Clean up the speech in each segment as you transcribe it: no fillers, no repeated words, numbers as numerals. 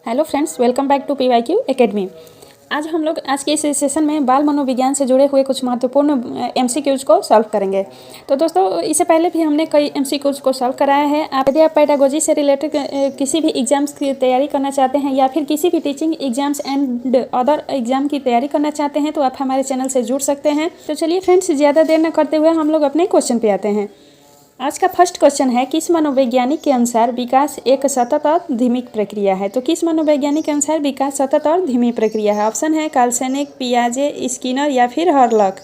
Hello friends, welcome back to PYQ Academy. आज के इस सेशन में बाल मनोविज्ञान से जुड़े हुए कुछ महत्वपूर्ण MCQs को सॉल्व करेंगे। तो दोस्तों, इससे पहले भी हमने कई MCQs को सॉल्व कराया है। यदि आप पेडागोजी से रिलेटेड किसी भी एग्जाम्स की तैयारी करना चाहते हैं या फिर किसी भी teaching exams and other exam की तैयारी करना चाहते हैं तो आप हमारे चैनल से जुड़ सकते हैं। तो चलिए फ्रेंड्स, ज़्यादा देर न करते हुए हम लोग अपने क्वेश्चन पे आते हैं। आज का फर्स्ट क्वेश्चन है, किस मनोवैज्ञानिक के अनुसार विकास एक सतत और धीमी प्रक्रिया है। तो किस मनोवैज्ञानिक के अनुसार विकास सतत और धीमी प्रक्रिया है। ऑप्शन है कार्ल सेनेक, पियाजे, स्किनर या फिर हर्लॉक।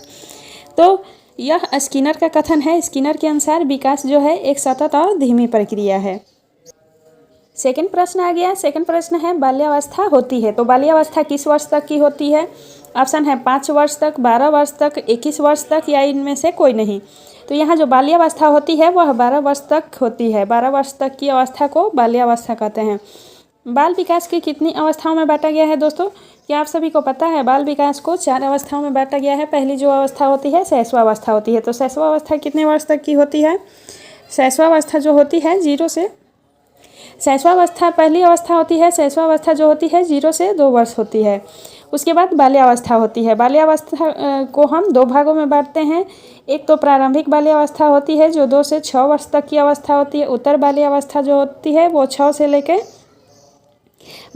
तो यह स्किनर का कथन है। स्किनर के अनुसार विकास जो है एक सतत और धीमी प्रक्रिया है। सेकंड प्रश्न आ गया। सेकंड प्रश्न है, बाल्यावस्था होती है। तो बाल्यावस्था किस वर्ष तक की होती है। ऑप्शन है 5 वर्ष तक, 12 वर्ष तक, 21 वर्ष तक या इनमें से कोई नहीं। तो यहाँ जो बाल्यावस्था होती है वह 12 वर्ष तक होती है। 12 वर्ष तक की अवस्था को बाल्यावस्था कहते हैं। बाल विकास की कितनी अवस्थाओं में बांटा गया है दोस्तों, क्या आप सभी को पता है। बाल विकास को 4 अवस्थाओं में बांटा गया है। पहली जो अवस्था होती है शैशवावस्था होती है। तो शैशवावस्था कितने वर्ष तक की होती है। शैशवावस्था जो होती है शैशवावस्था पहली अवस्था होती है। शैशवावस्था जो होती है 0 से 2 वर्ष होती है। उसके बाद बाल्यावस्था होती है। बाल्यावस्था को हम 2 भागों में बांटते हैं। एक तो प्रारंभिक बाल्यावस्था होती है जो 2 से 6 वर्ष तक की अवस्था होती है। उत्तर बाल्यावस्था जो होती है वो 6 से लेकर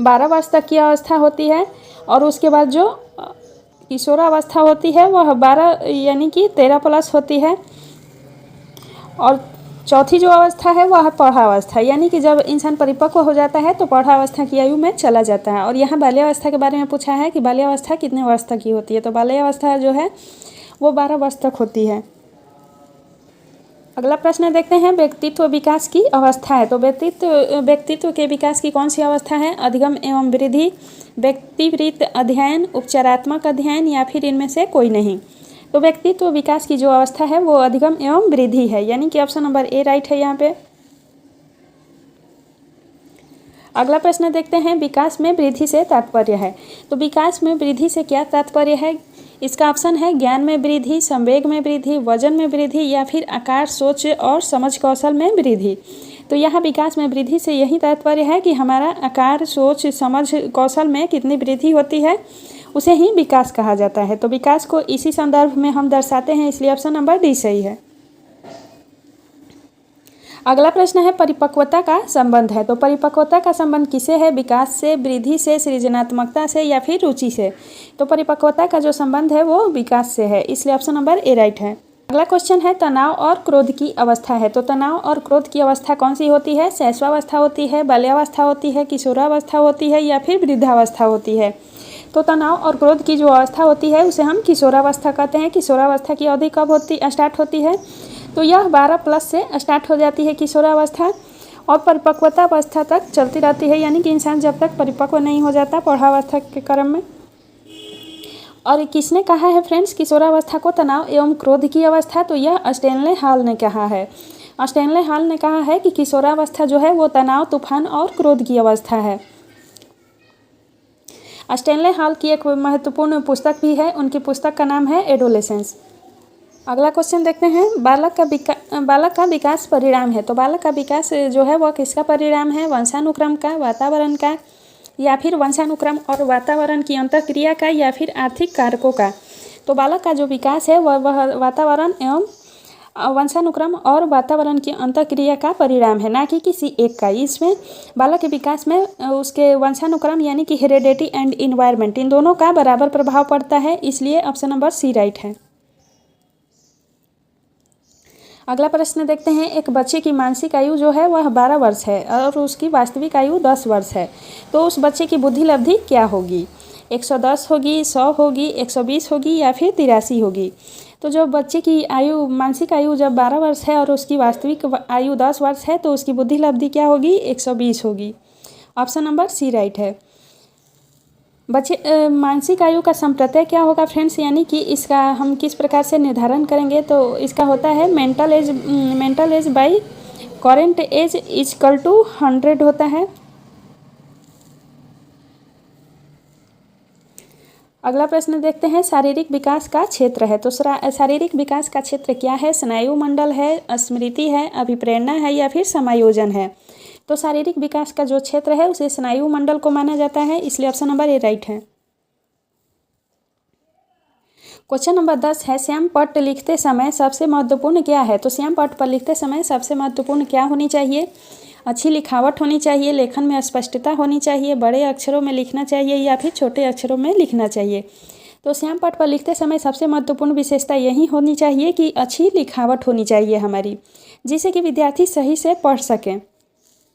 12 वर्ष तक की अवस्था होती है। और उसके बाद जो किशोरावस्था होती है वह 12 यानी कि 13 प्लस होती है। और चौथी जो अवस्था है वह पौढ़ावस्था, यानी कि जब इंसान परिपक्व हो जाता है तो पौढ़ावस्था की आयु में चला जाता है। और यहाँ बाल्यावस्था के बारे में पूछा है कि बाल्यावस्था कितने वर्ष तक की होती है। तो बाल्यावस्था जो है वो 12 वर्ष तक होती है। अगला प्रश्न देखते हैं, व्यक्तित्व विकास की अवस्था है। तो व्यक्तित्व के विकास की कौन सी अवस्था है। अधिगम एवं वृद्धि, व्यक्तिवृत्त अध्ययन, उपचारात्मक अध्ययन या फिर इनमें से कोई नहीं। तो व्यक्तित्व विकास की जो अवस्था है वो अधिगम एवं वृद्धि है, यानी कि ऑप्शन नंबर ए राइट है यहाँ पे। अगला प्रश्न देखते हैं, विकास में वृद्धि से तात्पर्य है। तो विकास में वृद्धि से क्या तात्पर्य है। इसका ऑप्शन है ज्ञान में वृद्धि, संवेग में वृद्धि, वजन में वृद्धि या फिर आकार, सोच और समझ कौशल में वृद्धि। तो यहाँ विकास में वृद्धि से यही तात्पर्य है कि हमारा आकार, सोच, समझ कौशल में कितनी वृद्धि होती है उसे ही विकास कहा जाता है। तो विकास को इसी संदर्भ में हम दर्शाते हैं, इसलिए ऑप्शन नंबर डी सही है। अगला प्रश्न है, परिपक्वता का संबंध है। तो परिपक्वता का संबंध किसे है। विकास से, वृद्धि से, सृजनात्मकता से या फिर रुचि से। तो परिपक्वता का जो संबंध है वो विकास से है, इसलिए ऑप्शन नंबर ए राइट है। अगला क्वेश्चन है, तनाव और क्रोध की अवस्था है। तो तनाव और क्रोध की अवस्था कौन सी होती है। शैशवावस्था होती है, बाल्यावस्था होती है, किशोरावस्था होती है या फिर वृद्धावस्था होती है। तो तनाव और क्रोध की जो अवस्था होती है उसे हम किशोरावस्था कहते हैं। किशोरावस्था की अवधि कब स्टार्ट होती है। तो यह 12 प्लस से स्टार्ट हो जाती है किशोरावस्था और परिपक्वता अवस्था तक चलती रहती है, यानी कि इंसान जब तक परिपक्व नहीं हो जाता पौढ़ावस्था के क्रम में। और किसने कहा है फ्रेंड्स किशोरावस्था को तनाव एवं क्रोध की अवस्था। तो यह स्टैनले हॉल ने कहा है। स्टैनले हॉल ने कहा है कि किशोरावस्था जो है वो तनाव, तूफान और क्रोध की अवस्था है। स्टैनले हॉल की एक महत्वपूर्ण पुस्तक भी है, उनकी पुस्तक का नाम है एडोलेसेंस। अगला क्वेश्चन देखते हैं, बालक का विकास परिणाम है। तो बालक का विकास जो है वह किसका परिणाम है। वंशानुक्रम का, वातावरण का या फिर वंशानुक्रम और वातावरण की अंतःक्रिया का या फिर आर्थिक कारकों का। तो बालक का जो विकास है वह वातावरण एवं वंशानुक्रम और वातावरण की अंतःक्रिया का परिणाम है, ना कि किसी एक का। इसमें बालक के विकास में उसके वंशानुक्रम यानी कि हेरेडिटी एंड इन्वायरमेंट, इन दोनों का बराबर प्रभाव पड़ता है, इसलिए ऑप्शन नंबर सी राइट है। अगला प्रश्न देखते हैं, एक बच्चे की मानसिक आयु जो है वह 12 वर्ष है और उसकी वास्तविक आयु 10 वर्ष है। तो उस बच्चे की बुद्धि लब्धि क्या होगी। 110 होगी, 100 होगी, 120 होगी या फिर 83 होगी। तो जो बच्चे की आयु, मानसिक आयु जब 12 वर्ष है और उसकी वास्तविक आयु 10 वर्ष है तो उसकी बुद्धि लब्धि क्या होगी, 120 होगी। ऑप्शन नंबर सी राइट है। बच्चे मानसिक आयु का संप्रत्यय क्या होगा फ्रेंड्स, यानी कि इसका हम किस प्रकार से निर्धारण करेंगे। तो इसका होता है mental age by current age equal to 100 होता है। अगला प्रश्न देखते हैं, शारीरिक विकास का क्षेत्र है। तो शारीरिक विकास का क्षेत्र क्या है। स्नायु मंडल है, स्मृति है, अभिप्रेरणा है या फिर समायोजन है। तो शारीरिक विकास का जो क्षेत्र है उसे स्नायु मंडल को माना जाता है, इसलिए ऑप्शन नंबर ए राइट है। क्वेश्चन नंबर 10 है, श्याम पट्ट लिखते समय सबसे महत्वपूर्ण क्या है? तो श्याम पट्ट पर लिखते समय सबसे महत्वपूर्ण क्या होनी चाहिए? अच्छी लिखावट होनी चाहिए, लेखन में स्पष्टता होनी चाहिए, बड़े अक्षरों में लिखना चाहिए या फिर छोटे अक्षरों में लिखना चाहिए। तो श्याम पट्ट पर लिखते समय सबसे महत्वपूर्ण विशेषता यही होनी चाहिए कि अच्छी लिखावट होनी चाहिए हमारी, जिससे कि विद्यार्थी सही से पढ़ सकें।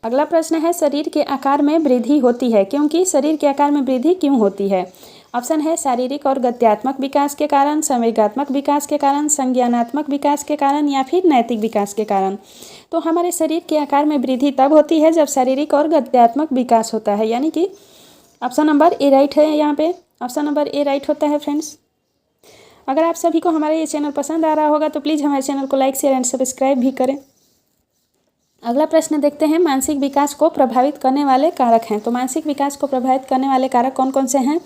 अगला प्रश्न है, शरीर के आकार में वृद्धि होती है क्योंकि शरीर के आकार में वृद्धि क्यों होती है? ऑप्शन है शारीरिक और गत्यात्मक विकास के कारण, संवेगात्मक विकास के कारण, संज्ञानात्मक विकास के कारण या फिर नैतिक विकास के कारण। तो हमारे शरीर के आकार में वृद्धि तब होती है जब शारीरिक और गत्यात्मक विकास होता है, यानी कि ऑप्शन नंबर ए राइट है। यहाँ पे ऑप्शन नंबर ए राइट होता है फ्रेंड्स। अगर आप सभी को हमारा ये चैनल पसंद आ रहा होगा तो प्लीज़ हमारे चैनल को लाइक, शेयर एंड सब्सक्राइब भी करें। अगला प्रश्न देखते हैं, मानसिक विकास को प्रभावित करने वाले कारक हैं। तो मानसिक विकास को प्रभावित करने वाले कारक कौन कौन से हैं?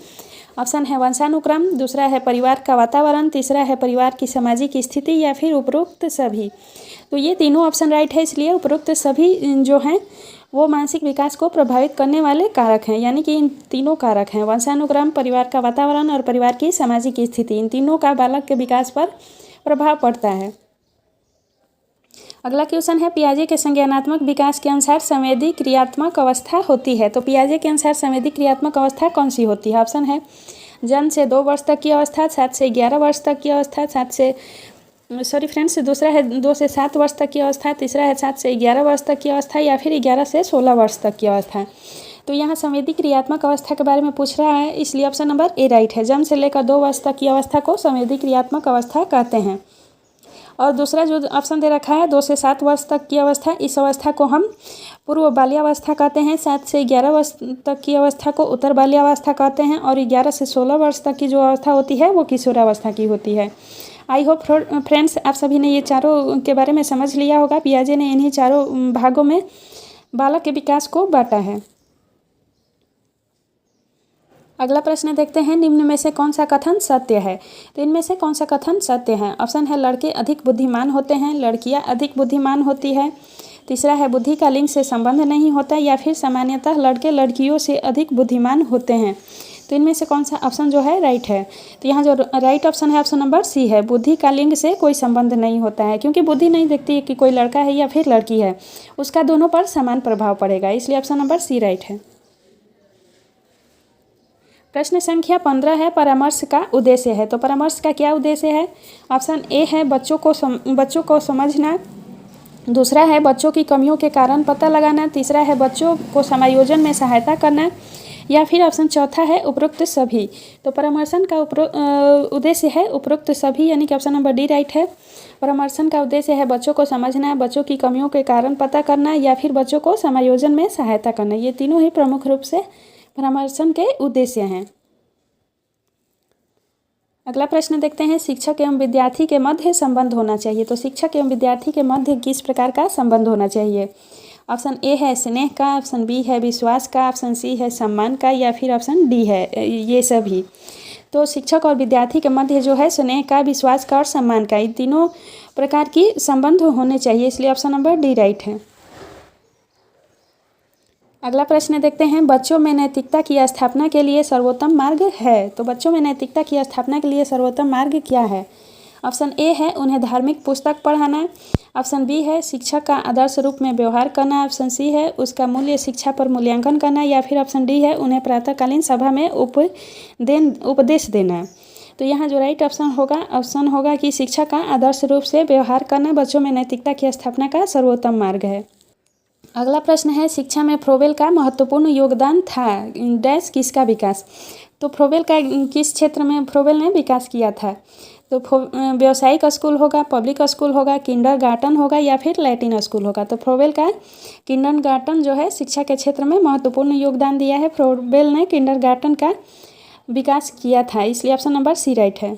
ऑप्शन है वंशानुक्रम, दूसरा है परिवार का वातावरण, तीसरा है परिवार की सामाजिक स्थिति या फिर उपरोक्त सभी। तो ये तीनों ऑप्शन राइट है, इसलिए उपरोक्त सभी जो हैं वो मानसिक विकास को प्रभावित करने वाले कारक हैं, यानी कि इन तीनों कारक हैं वंशानुक्रम, परिवार का वातावरण और परिवार की सामाजिक स्थिति। इन तीनों का बालक के विकास पर प्रभाव पड़ता है। अगला क्वेश्चन है, पियाजे के संज्ञानात्मक विकास के अनुसार संवेदी क्रियात्मक अवस्था होती है। तो पियाजे के अनुसार संवेदी क्रियात्मक अवस्था कौन सी होती है? ऑप्शन है जन्म से 2 वर्ष तक की अवस्था, 7 से 11 वर्ष तक की अवस्था, दूसरा है 2 से 7 वर्ष तक की अवस्था, तीसरा है 7 से 11 वर्ष तक की अवस्था या फिर 11 से 16 वर्ष तक की अवस्था। तो यहाँ संवेदी क्रियात्मक अवस्था के बारे में पूछ रहा है, इसलिए ऑप्शन नंबर ए राइट है। जन्म से लेकर 2 वर्ष तक की अवस्था को संवेदी क्रियात्मक अवस्था कहते हैं। और दूसरा जो ऑप्शन दे रखा है 2 से 7 वर्ष तक की अवस्था, इस अवस्था को हम पूर्व बाल्यावस्था कहते हैं। 7 से 11 वर्ष तक की अवस्था को उत्तर बाल्यावस्था कहते हैं और 11 से 16 वर्ष तक की जो अवस्था होती है वो किशोरावस्था की होती है। आई होप फ्रेंड्स आप सभी ने ये चारों के बारे में समझ लिया होगा। पियाजे ने इन्हीं चारों भागों में बालक के विकास को बांटा है। अगला प्रश्न देखते हैं, निम्न में से कौन सा कथन सत्य है? तो इनमें से कौन सा कथन सत्य है? ऑप्शन है लड़के अधिक बुद्धिमान होते हैं, लड़कियां अधिक बुद्धिमान होती है, तीसरा है बुद्धि का लिंग से संबंध नहीं होता, या फिर सामान्यतः लड़के लड़कियों से अधिक बुद्धिमान होते हैं। तो इनमें से कौन सा ऑप्शन जो है राइट है? तो यहाँ जो राइट ऑप्शन है ऑप्शन नंबर सी है, बुद्धि का लिंग से कोई संबंध नहीं होता है, क्योंकि बुद्धि नहीं देखती है कि कोई लड़का है या फिर लड़की है, उसका दोनों पर समान प्रभाव पड़ेगा, इसलिए ऑप्शन नंबर सी राइट है। प्रश्न संख्या 15 है, परामर्श का उद्देश्य है। तो परामर्श का क्या उद्देश्य है? ऑप्शन ए है बच्चों को समझना, दूसरा है बच्चों की कमियों के कारण पता लगाना, तीसरा है बच्चों को समायोजन में सहायता करना, या फिर ऑप्शन चौथा है उपरोक्त सभी। तो परामर्शन का उद्देश्य है उपरोक्त सभी, यानी कि ऑप्शन नंबर डी राइट है। परामर्शन का उद्देश्य है बच्चों को समझना, बच्चों की कमियों के कारण पता करना या फिर बच्चों को समायोजन में सहायता करना। ये तीनों ही प्रमुख रूप से परामर्शन के उद्देश्य हैं। अगला प्रश्न देखते हैं, शिक्षक एवं विद्यार्थी के मध्य संबंध होना चाहिए। तो शिक्षक एवं विद्यार्थी के मध्य किस प्रकार का संबंध होना चाहिए? ऑप्शन ए है स्नेह का, ऑप्शन बी है विश्वास का, ऑप्शन सी है सम्मान का, या फिर ऑप्शन डी है ये सभी। तो शिक्षक और विद्यार्थी के मध्य जो है स्नेह का, विश्वास का और सम्मान का, इन तीनों प्रकार की संबंध होने चाहिए, इसलिए ऑप्शन नंबर डी राइट है। अगला प्रश्न देखते हैं, बच्चों में नैतिकता की स्थापना के लिए सर्वोत्तम मार्ग है। तो बच्चों में नैतिकता की स्थापना के लिए सर्वोत्तम मार्ग क्या है? ऑप्शन ए है उन्हें धार्मिक पुस्तक पढ़ाना, ऑप्शन बी है शिक्षक का आदर्श रूप में व्यवहार करना, ऑप्शन सी है उसका मूल्य शिक्षा पर मूल्यांकन करना, या फिर ऑप्शन डी है उन्हें प्रातःकालीन सभा में उपदेश देना। तो यहाँ जो राइट ऑप्शन होगा कि शिक्षक का आदर्श रूप से व्यवहार करना बच्चों में नैतिकता की स्थापना का सर्वोत्तम मार्ग है। अगला प्रश्न है, शिक्षा में फ्रोबेल का महत्वपूर्ण योगदान था डैश किसका विकास? तो फ्रोबेल का किस क्षेत्र में फ्रोबेल ने विकास किया था? तो व्यावसायिक स्कूल होगा, पब्लिक स्कूल होगा, किंडरगार्टन होगा, या फिर लैटिन स्कूल होगा। तो फ्रोबेल का किंडरगार्टन जो है शिक्षा के क्षेत्र में महत्वपूर्ण योगदान दिया है। फ्रोबेल ने किंडरगार्टन का विकास किया था, इसलिए ऑप्शन नंबर सी राइट है।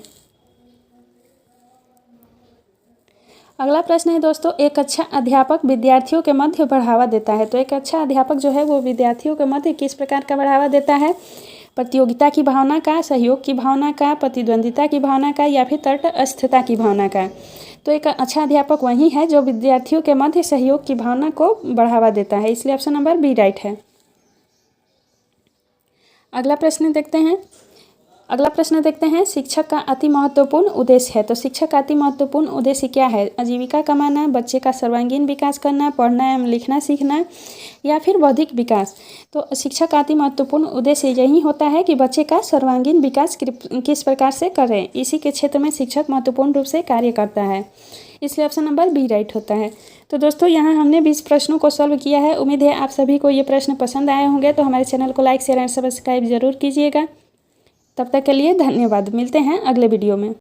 अगला प्रश्न है दोस्तों, एक अच्छा अध्यापक विद्यार्थियों के मध्य बढ़ावा देता है। तो एक अच्छा अध्यापक जो है वो विद्यार्थियों के मध्य किस प्रकार का बढ़ावा देता है? प्रतियोगिता की भावना का, सहयोग की भावना का, प्रतिद्वंदिता की भावना का, या फिर तटस्थता की भावना का। तो एक अच्छा अध्यापक वही है जो विद्यार्थियों के मध्य सहयोग की भावना को बढ़ावा देता है, इसलिए ऑप्शन नंबर बी राइट है। अगला प्रश्न देखते हैं शिक्षक का अति महत्वपूर्ण उद्देश्य है। तो शिक्षक का अति महत्वपूर्ण उद्देश्य क्या है? आजीविका कमाना, बच्चे का सर्वांगीण विकास करना, पढ़ना एवं लिखना सीखना, या फिर बौद्धिक विकास। तो शिक्षक का अति महत्वपूर्ण उद्देश्य यही होता है कि बच्चे का सर्वांगीण विकास किस प्रकार से करें, इसी के क्षेत्र में शिक्षक महत्वपूर्ण रूप से कार्य करता है, इसलिए ऑप्शन नंबर बी राइट होता है। तो दोस्तों यहाँ हमने 20 प्रश्नों को सॉल्व किया है। उम्मीद है आप सभी को ये प्रश्न पसंद आए होंगे। तो हमारे चैनल को लाइक शेयर एंड सब्सक्राइब जरूर कीजिएगा। तब तक के लिए धन्यवाद। मिलते हैं अगले वीडियो में।